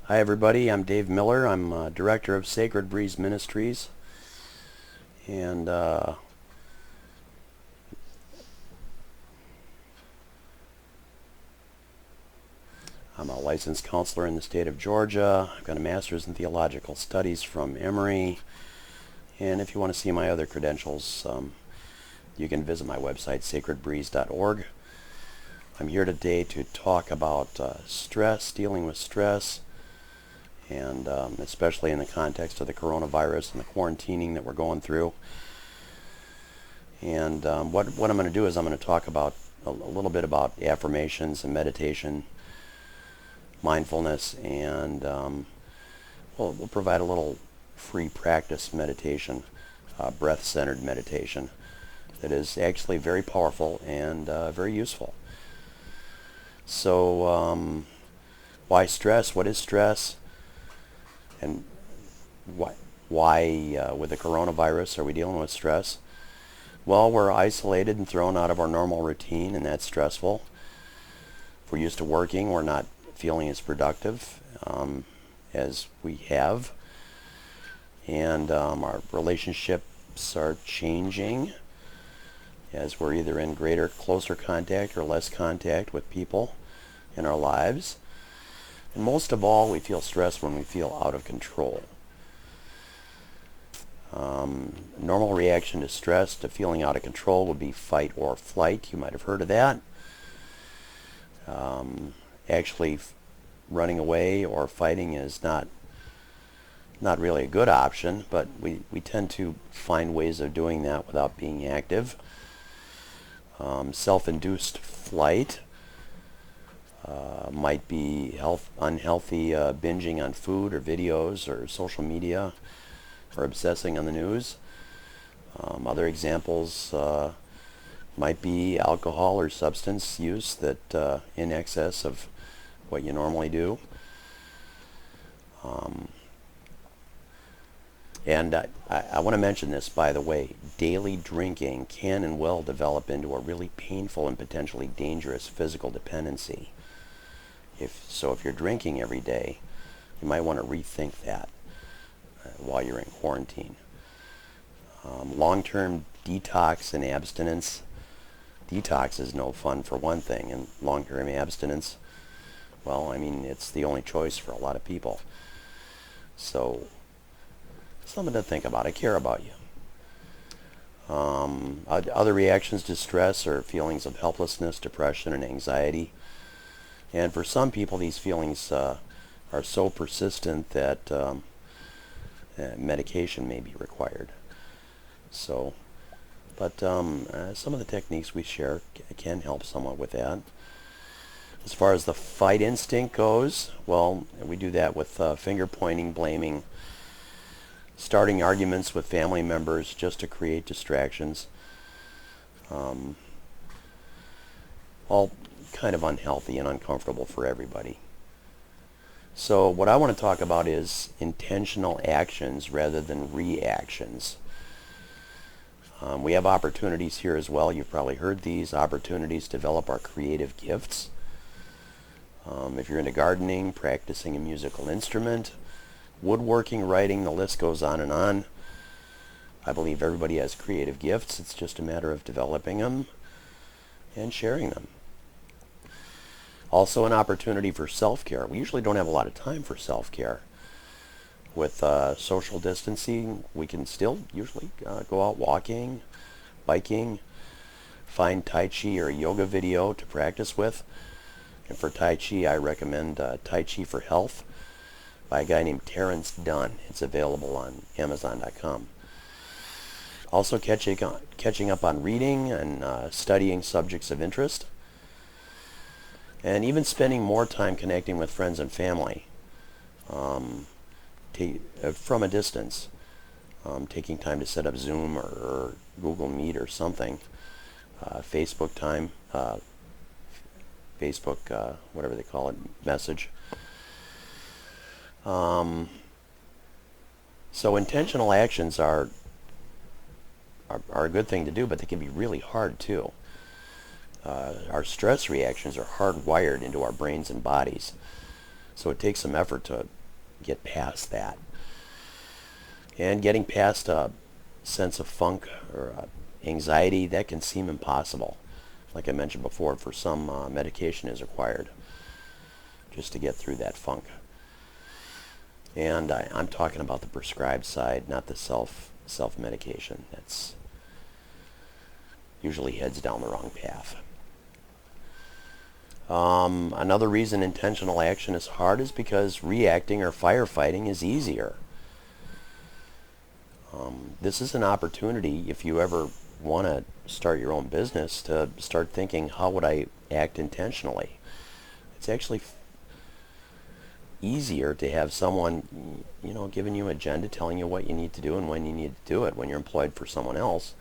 Hi everybody, I'm Dave Miller. I'm director of Sacred Breeze Ministries, and I'm a licensed counselor in the state of Georgia. I've got a master's in theological studies from Emory, and if you want to see my other credentials, you can visit my website, sacredbreeze.org. I'm here today to talk about stress, dealing with stress, and especially in the context of the coronavirus and the quarantining that we're going through. And what I'm going to do is I'm going to talk about a little bit about affirmations and meditation, mindfulness, and we'll provide a little free practice meditation, breath-centered meditation that is actually very powerful and very useful. So why stress? What is stress? And why with the coronavirus are we dealing with stress? Well, we're isolated and thrown out of our normal routine, and that's stressful. If we're used to working, we're not feeling as productive as we have. And our relationships are changing as we're either in greater, closer contact or less contact with people in our lives. And most of all, we feel stressed when we feel out of control. Normal reaction to stress, to feeling out of control, would be fight or flight. You might have heard of that. Actually, running away or fighting is not really a good option, but we tend to find ways of doing that without being active. Self-induced flight might be unhealthy binging on food or videos or social media or obsessing on the news. Other examples might be alcohol or substance use that in excess of what you normally do. And I want to mention this, by the way. Daily drinking can and will develop into a really painful and potentially dangerous physical dependency. If you're drinking every day, you might want to rethink that while you're in quarantine. Long-term detox and abstinence. Detox is no fun, for one thing, and long-term abstinence, well, I mean, it's the only choice for a lot of people. So, something to think about. I care about you. Other reactions to stress are feelings of helplessness, depression, and anxiety. And for some people, these feelings are so persistent that medication may be required. So, but some of the techniques we share can help somewhat with that. As far as the fight instinct goes, well, we do that with finger pointing, blaming, starting arguments with family members just to create distractions. All kind of unhealthy and uncomfortable for everybody. So what I want to talk about is intentional actions rather than reactions. We have opportunities here as well. You've probably heard these opportunities to develop our creative gifts. If you're into gardening, practicing a musical instrument, woodworking, writing, the list goes on and on. I believe everybody has creative gifts. It's just a matter of developing them and sharing them. Also an opportunity for self-care. We usually don't have a lot of time for self-care. With social distancing, we can still usually go out walking, biking, find Tai Chi or yoga video to practice with. And for Tai Chi, I recommend Tai Chi for Health by a guy named Terrence Dunn. It's available on Amazon.com. Also catching up on reading and studying subjects of interest. And even spending more time connecting with friends and family from a distance. Taking time to set up Zoom or Google Meet or something. Facebook time. Facebook, whatever they call it, message. So intentional actions are a good thing to do, but they can be really hard too. Our stress reactions are hardwired into our brains and bodies. So it takes some effort to get past that. And getting past a sense of funk or anxiety, that can seem impossible. Like I mentioned before, for some, medication is required just to get through that funk. And I'm talking about the prescribed side, not the self-medication. That's usually heads down the wrong path. Another reason intentional action is hard is because reacting or firefighting is easier. This is an opportunity, if you ever want to start your own business, to start thinking, how would I act intentionally? It's actually easier to have someone, giving you an agenda, telling you what you need to do and when you need to do it when you're employed for someone else.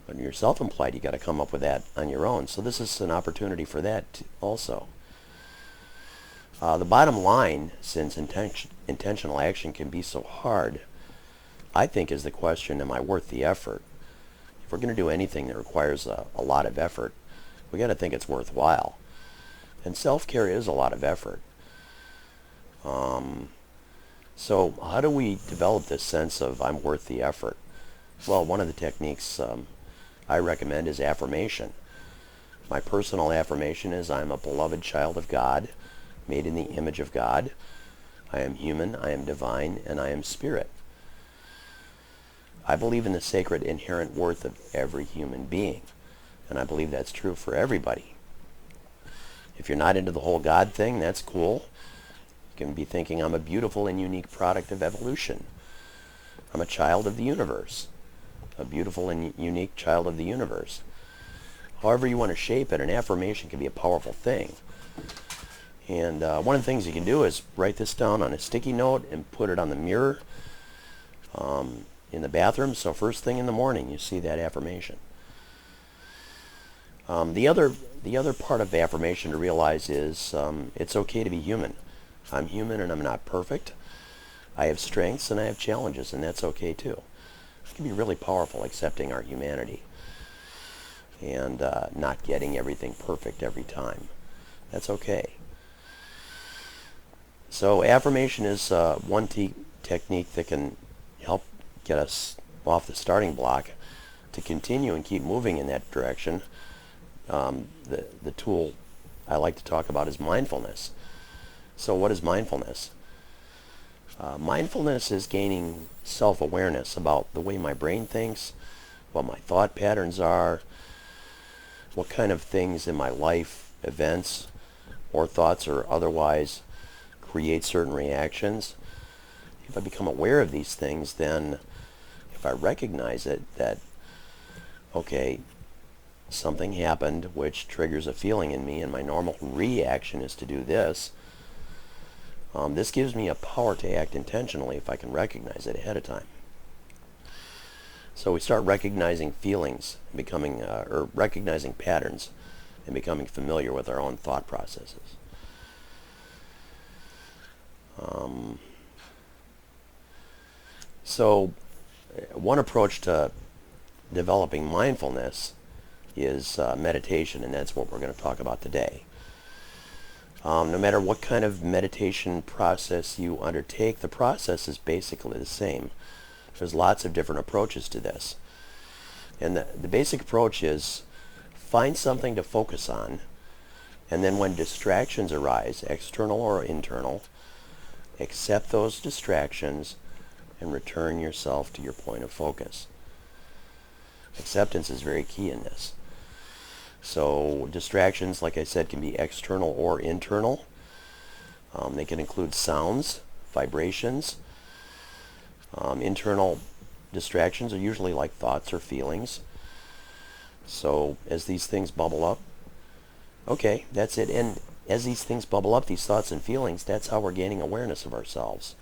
When you're self-employed, you got to come up with that on your own. So this is an opportunity for that also. The bottom line, since intentional action can be so hard, I think is the question, am I worth the effort? If we're going to do anything that requires a lot of effort, we got to think it's worthwhile. And self-care is a lot of effort. So how do we develop this sense of I'm worth the effort? Well, one of the techniques I recommend is affirmation. My personal affirmation is I'm a beloved child of God, made in the image of God. I am human, I am divine, and I am spirit. I believe in the sacred inherent worth of every human being, and I believe that's true for everybody. If you're not into the whole God thing, that's cool. You can be thinking I'm a beautiful and unique product of evolution. I'm a child of the universe, a beautiful and unique child of the universe. However you want to shape it, an affirmation can be a powerful thing. And one of the things you can do is write this down on a sticky note and put it on the mirror in the bathroom, so first thing in the morning you see that affirmation. The other part of the affirmation to realize is it's okay to be human. I'm human and I'm not perfect. I have strengths and I have challenges, and that's okay too. It can be really powerful, accepting our humanity and not getting everything perfect every time. That's okay. So affirmation is one technique that can help get us off the starting block to continue and keep moving in that direction. The tool I like to talk about is mindfulness. So what is mindfulness? Mindfulness is gaining self-awareness about the way my brain thinks, what my thought patterns are, what kind of things in my life, events, or thoughts or otherwise create certain reactions. If I become aware of these things, then if I recognize it, that, okay, something happened which triggers a feeling in me and my normal reaction is to do this, this gives me a power to act intentionally if I can recognize it ahead of time. So we start recognizing feelings, or recognizing patterns, and becoming familiar with our own thought processes. So one approach to developing mindfulness is meditation, and that's what we're going to talk about today. No matter what kind of meditation process you undertake, the process is basically the same. There's lots of different approaches to this. And the basic approach is find something to focus on, and then when distractions arise, external or internal, accept those distractions and return yourself to your point of focus. Acceptance is very key in this. So distractions, like I said, can be external or internal. They can include sounds, vibrations. Internal distractions are usually like thoughts or feelings. So as these things bubble up, okay, that's it. And as these things bubble up, these thoughts and feelings, that's how we're gaining awareness of ourselves.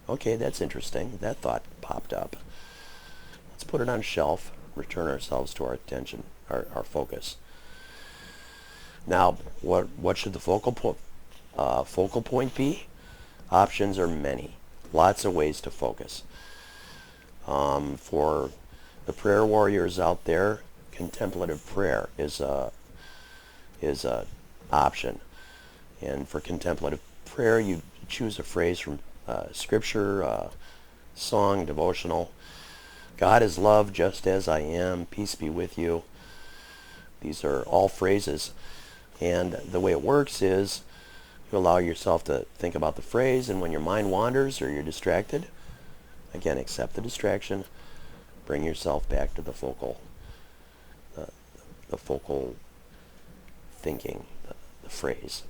Okay, that's interesting. That thought popped up. Let's put it on a shelf, return ourselves to our attention, our focus. Now, what should the focal point be? Options are many. Lots of ways to focus. For the prayer warriors out there, contemplative prayer is a option. And for contemplative prayer, you choose a phrase from scripture, song, devotional. God is love just as I am. Peace be with you. These are all phrases. And the way it works is you allow yourself to think about the phrase, and when your mind wanders or you're distracted, again, accept the distraction. Bring yourself back to the focal thinking, the phrase.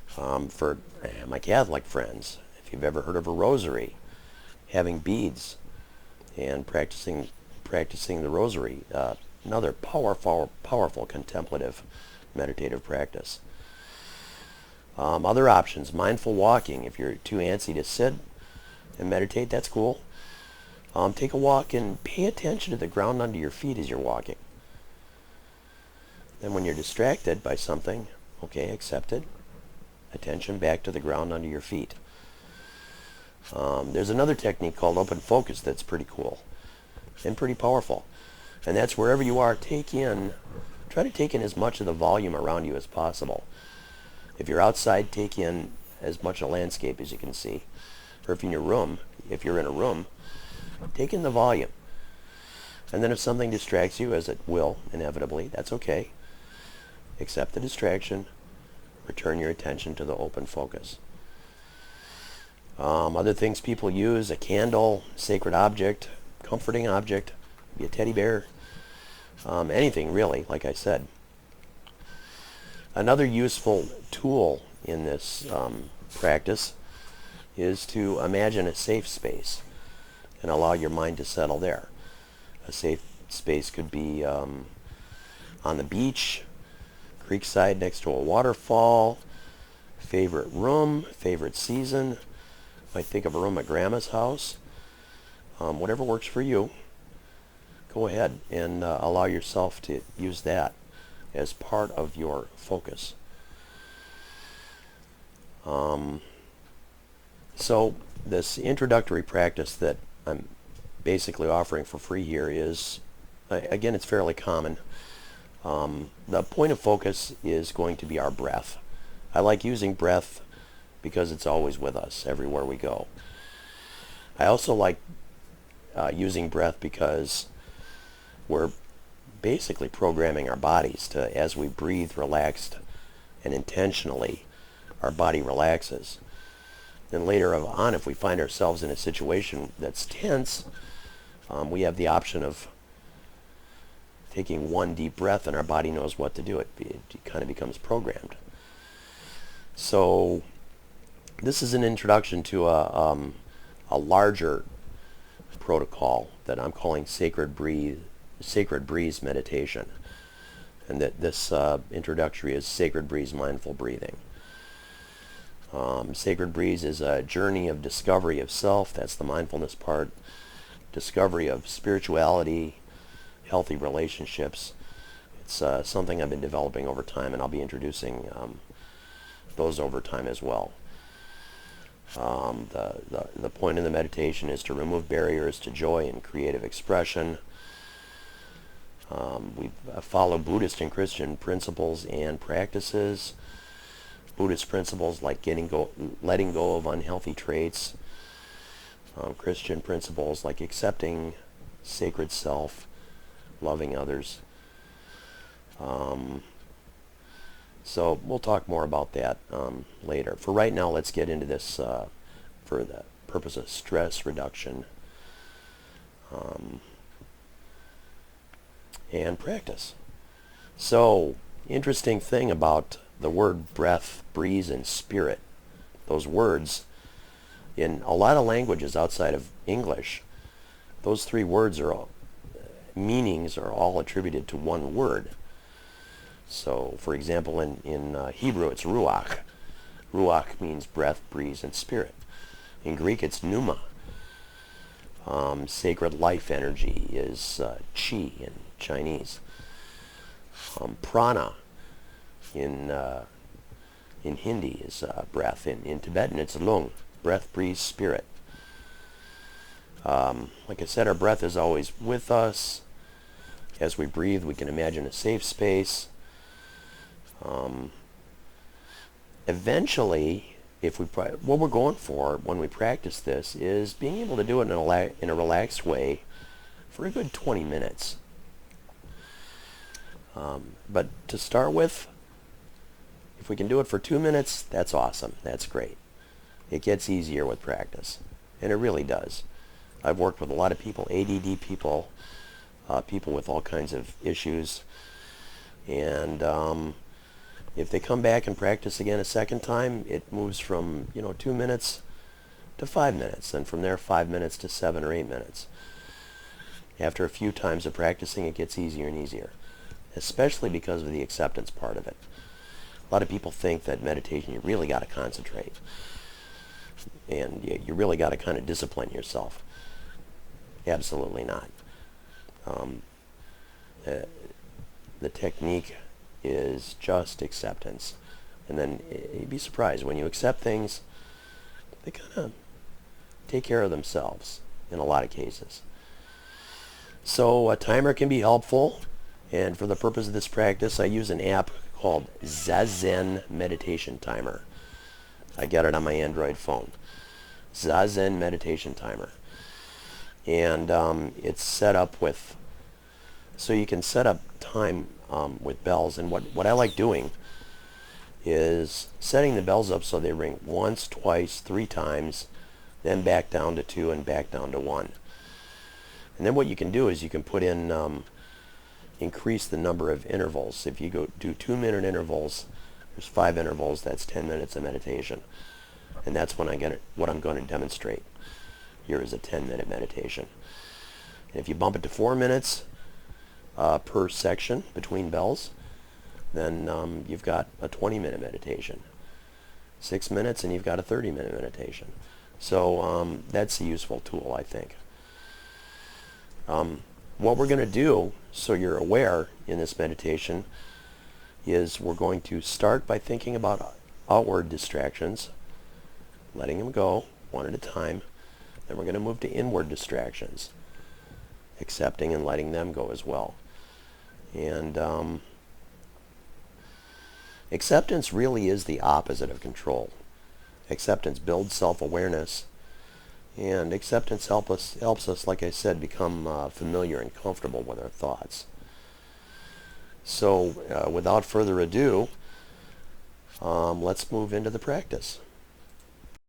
For my Catholic friends, if you've ever heard of a rosary, having beads and practicing the rosary, another powerful contemplative meditative practice. Other options, mindful walking. If you're too antsy to sit and meditate, that's cool. Take a walk and pay attention to the ground under your feet as you're walking. Then when you're distracted by something, okay, accept it. Attention back to the ground under your feet. There's another technique called open focus that's pretty cool and pretty powerful. And that's wherever you are, try to take in as much of the volume around you as possible. If you're outside, take in as much of the landscape as you can see. Or if you're in a room, take in the volume. And then if something distracts you, as it will inevitably, that's okay. Accept the distraction. Return your attention to the open focus. Other things people use, a candle, sacred object, comforting object, be a teddy bear, anything really, like I said. Another useful tool in this practice is to imagine a safe space and allow your mind to settle there. A safe space could be on the beach, creekside next to a waterfall, favorite room, favorite season. Might think of a room at Grandma's house. Whatever works for you, go ahead and allow yourself to use that as part of your focus. So this introductory practice that I'm basically offering for free here is, again, it's fairly common. The point of focus is going to be our breath. I like using breath because it's always with us everywhere we go. I also like using breath because we're basically programming our bodies to, as we breathe relaxed and intentionally, our body relaxes. Then later on, if we find ourselves in a situation that's tense, we have the option of taking one deep breath and our body knows what to do. It kind of becomes programmed. So this is an introduction to a larger protocol that I'm calling Sacred Breeze Meditation. And that this introductory is Sacred Breeze Mindful Breathing. Sacred Breeze is a journey of discovery of self. That's the mindfulness part. Discovery of spirituality, healthy relationships. It's something I've been developing over time, and I'll be introducing those over time as well. The point of the meditation is to remove barriers to joy and creative expression. We follow Buddhist and Christian principles and practices. Buddhist principles like letting go of unhealthy traits. Christian principles like accepting sacred self, loving others. So we'll talk more about that later. For right now, let's get into this for the purpose of stress reduction and practice. So, interesting thing about the word breath, breeze, and spirit. Those words, in a lot of languages outside of English, those three words meanings are all attributed to one word. So, for example, in Hebrew, it's ruach. Ruach means breath, breeze, and spirit. In Greek, it's pneuma. Sacred life energy is chi in Chinese. Prana in Hindi is breath. In Tibetan, it's lung, breath, breeze, spirit. Like I said, our breath is always with us. As we breathe, we can imagine a safe space. Eventually, what we're going for when we practice this is being able to do it in a relaxed way for a good 20 minutes. But to start with, if we can do it for 2 minutes, that's awesome. That's great. It gets easier with practice, and it really does. I've worked with a lot of people, ADD people, people with all kinds of issues, and if they come back and practice again a second time, it moves from 2 minutes to 5 minutes, and from there 5 minutes to 7 or 8 minutes. After a few times of practicing, it gets easier and easier, especially because of the acceptance part of it. A lot of people think that meditation, you really got to concentrate, and you really got to kind of discipline yourself. Absolutely not. The technique is just acceptance. And then you'd be surprised when you accept things, they kind of take care of themselves in a lot of cases. So a timer can be helpful, and for the purpose of this practice, I use an app called Zazen Meditation Timer. I got it on my Android phone. Zazen Meditation Timer. And it's set up with, so you can set up time with bells. And what I like doing is setting the bells up so they ring once, twice, 3 times, then back down to 2 and back down to 1. And then what you can do is you can put in, increase the number of intervals. If you go do 2-minute intervals, there's 5 intervals, that's 10 minutes of meditation. And that's when what I'm going to demonstrate. Here is a 10-minute meditation. And if you bump it to 4 minutes per section between bells, then you've got a 20-minute meditation. 6 minutes and you've got a 30-minute meditation. So that's a useful tool, I think. What we're going to do, so you're aware in this meditation, is we're going to start by thinking about outward distractions, letting them go one at a time. Then we're going to move to inward distractions, accepting and letting them go as well. And acceptance really is the opposite of control. Acceptance builds self-awareness, and acceptance helps us, like I said, become familiar and comfortable with our thoughts. So without further ado, let's move into the practice.